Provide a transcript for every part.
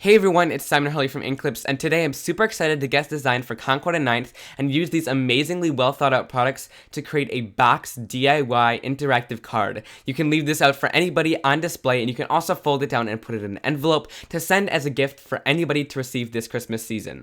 Hey everyone, it's Hurley from Clips, and today I'm super excited to guest design for Concord and Ninth and use these amazingly well thought out products to create a box DIY interactive card. You can leave this out for anybody on display, and you can also fold it down and put it in an envelope to send as a gift for anybody to receive this Christmas season.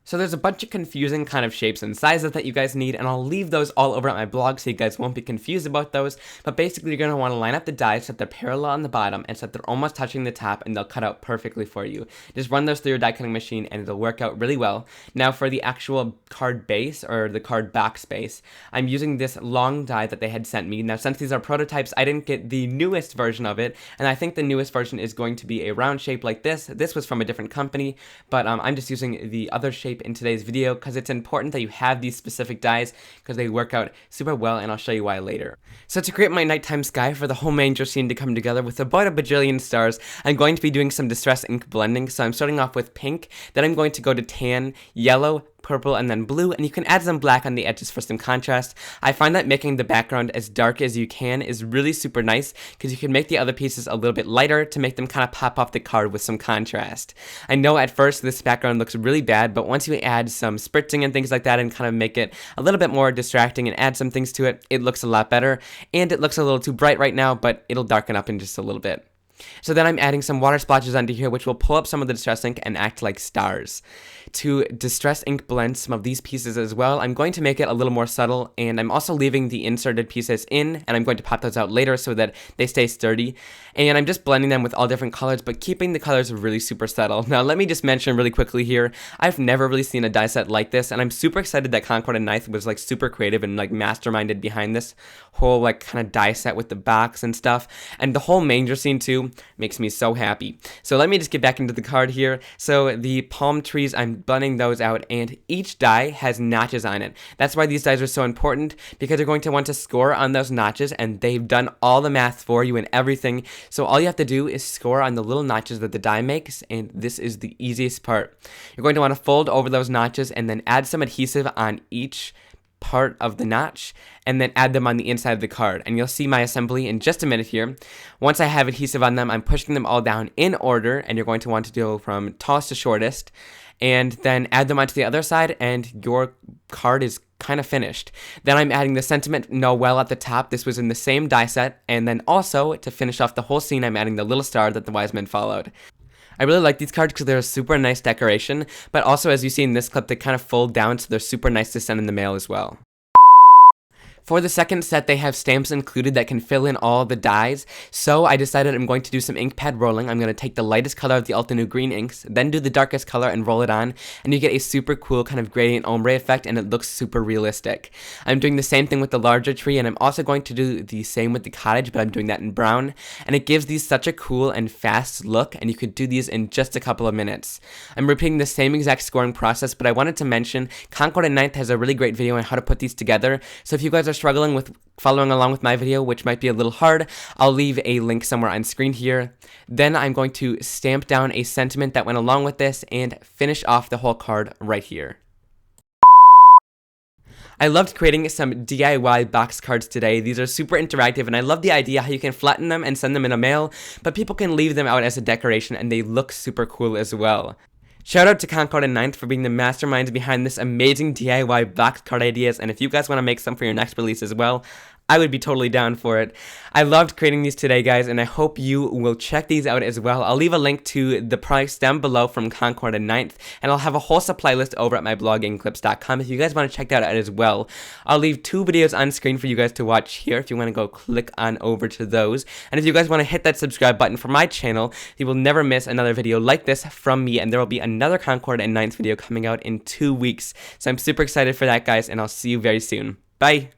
So there's a bunch of confusing kind of shapes and sizes that you guys need, and I'll leave those all over at my blog so you guys won't be confused about those. But basically, you're going to want to line up the dies so that they're parallel on the bottom and so that they're almost touching the top, and they'll cut out perfectly for you. Just run those through your die cutting machine and it'll work out really well. Now for the actual card base, or the card box base, I'm using this long die that they had sent me. Now since these are prototypes, I didn't get the newest version of it, and I think the newest version is going to be a round shape like this. This was from a different company, but I'm just using the other shape in today's video because it's important that you have these specific dies because they work out super well, and I'll show you why later. So to create my nighttime sky for the whole manger scene to come together with about a bajillion stars, I'm going to be doing some distress ink blending. So I'm starting off with pink, then I'm going to go to tan, yellow, purple, and then blue, and you can add some black on the edges for some contrast. I find that making the background as dark as you can is really super nice because you can make the other pieces a little bit lighter to make them kind of pop off the card with some contrast. I know at first this background looks really bad, but once you add some spritzing and things like that and kind of make it a little bit more distracting and add some things to it, it looks a lot better. And it looks a little too bright right now, but it'll darken up in just a little bit. So then I'm adding some water splotches onto here, which will pull up some of the distress ink and act like stars. To distress ink blend some of these pieces as well, I'm going to make it a little more subtle, and I'm also leaving the inserted pieces in, and I'm going to pop those out later so that they stay sturdy. And I'm just blending them with all different colors, but keeping the colors really super subtle. Now let me just mention really quickly here, I've never really seen a die set like this, and I'm super excited that Concord and Ninth was like super creative and like masterminded behind this whole like kind of die set with the box and stuff, and the whole manger scene too makes me so happy. So let me just get back into the card here. So the palm trees, I'm blending those out, and each die has notches on it. That's why these dies are so important, because you're going to want to score on those notches, and they've done all the math for you and everything. So all you have to do is score on the little notches that the die makes, and this is the easiest part. You're going to want to fold over those notches and then add some adhesive on each part of the notch, and then add them on the inside of the card, and you'll see my assembly in just a minute here. Once I have adhesive on them, I'm pushing them all down in order, and you're going to want to go from tallest to shortest, and then add them onto the other side, and your card is kind of finished. Then I'm adding the sentiment Noel at the top. This was in the same die set, and then also to finish off the whole scene, I'm adding the little star that the wise men followed. I really like these cards because they're a super nice decoration, but also as you see in this clip, they kind of fold down, so they're super nice to send in the mail as well. For the second set, they have stamps included that can fill in all the dies, so I decided I'm going to do some ink pad rolling. I'm going to take the lightest color of the Ultra Green inks, then do the darkest color and roll it on, and you get a super cool kind of gradient ombre effect, and it looks super realistic. I'm doing the same thing with the larger tree, and I'm also going to do the same with the cottage, but I'm doing that in brown, and it gives these such a cool and fast look, and you could do these in just a couple of minutes. I'm repeating the same exact scoring process, but I wanted to mention Concord and Ninth has a really great video on how to put these together, so if you guys are struggling with following along with my video, which might be a little hard, I'll leave a link somewhere on screen here. Then I'm going to stamp down a sentiment that went along with this and finish off the whole card right here. I loved creating some DIY box cards today. These are super interactive, and I love the idea how you can flatten them and send them in a mail, but people can leave them out as a decoration, and they look super cool as well. Shout out to Concord and Ninth for being the masterminds behind this amazing DIY box card ideas, and if you guys want to make some for your next release as well, I would be totally down for it. I loved creating these today, guys, and I hope you will check these out as well. I'll leave a link to the products down below from Concord and Ninth, and I'll have a whole supply list over at my blog, inclips.com, if you guys want to check that out as well. I'll leave 2 videos on screen for you guys to watch here if you want to go click on over to those. And if you guys want to hit that subscribe button for my channel, you will never miss another video like this from me, and there will be another Concord and Ninth video coming out in 2 weeks. So I'm super excited for that, guys, and I'll see you very soon. Bye!